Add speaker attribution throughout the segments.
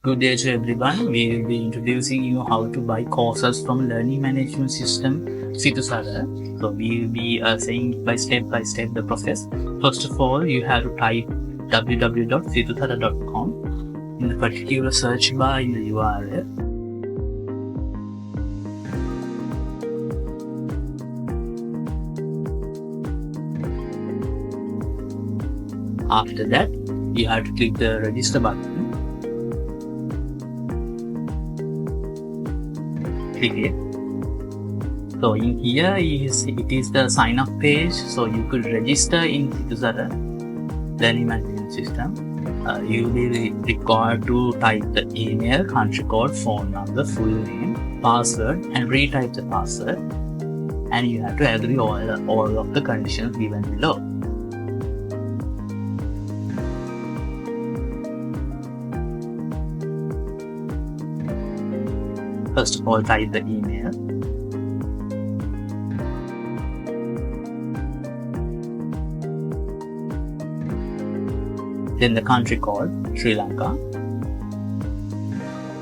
Speaker 1: Good day to everyone. We will be introducing you how to buy courses from learning management system sithusara. So we will be saying by step the process. First of all, you have to type www.sithusara.com in the particular search bar in the URL. After that, you have to click the register button. Click it. So in here it is the sign up page. So you could register in sithusara learning management system. You will be required to type the email, country code, phone number, full name, password, and retype the password. And you have to agree all of the conditions given below. First of all, type the email. Then the country code, Sri Lanka.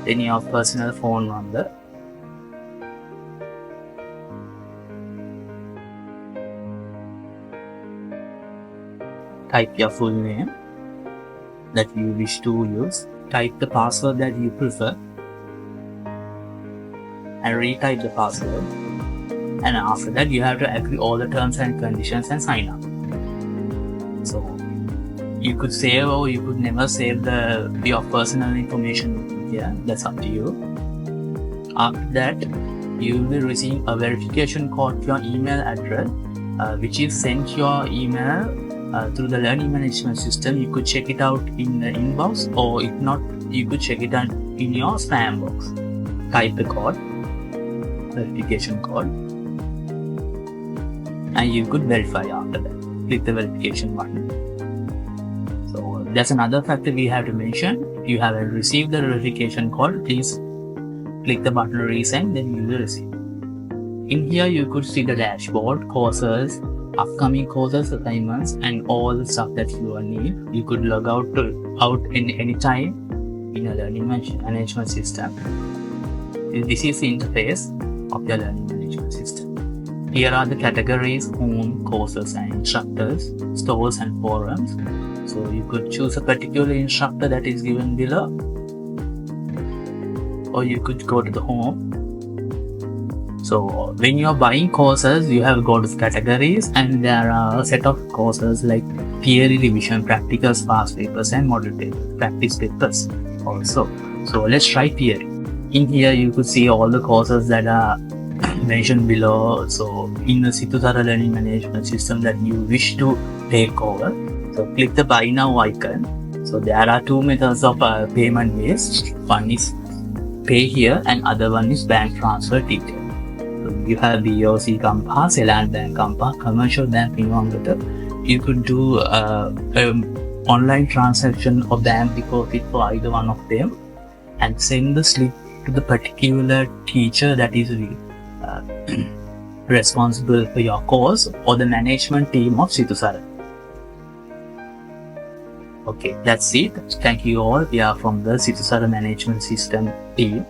Speaker 1: Then your personal phone number. Type your full name that you wish to use. Type the password that you prefer. And retype the password, and after that you have to agree all the terms and conditions and sign up. So you could save or you could never save your personal information here, that's up to you. After that, you will be receiving a verification code to your email address, which is sent your email through the learning management system. You could check it out in the inbox, or if not, you could check it out in your spam box. Type the code, verification code, and you could verify after that. Click the verification button. So that's another factor we have to mention. If you haven't received the verification code, please click the button resend, then you will receive. In here you could see the dashboard, courses, upcoming courses, assignments, and all the stuff that you will need. You could log out in any time in a learning management system. This is the interface of your learning management system. Here are the categories: home, courses and instructors, stores and forums. So you could choose a particular instructor that is given below, or you could go to the home. So when you are buying courses, you have got categories, and there are a set of courses like theory revision, practicals, past papers and model papers, practice papers also. So let's try theory. In here you could see all the courses that are mentioned below. So in the sithusara learning management system that you wish to take over, so click the buy now icon. So there are two methods of payment ways. One is pay here and other one is bank transfer detail. So you have BOC Compass, Elan Bank Compass, Commercial Bank Minimum Letter. You could do online transaction or bank deposit for either one of them and send the slip to the particular teacher that is responsible for your course, or the management team of sithusara. Okay, that's it. Thank you all. We are from the sithusara management system team.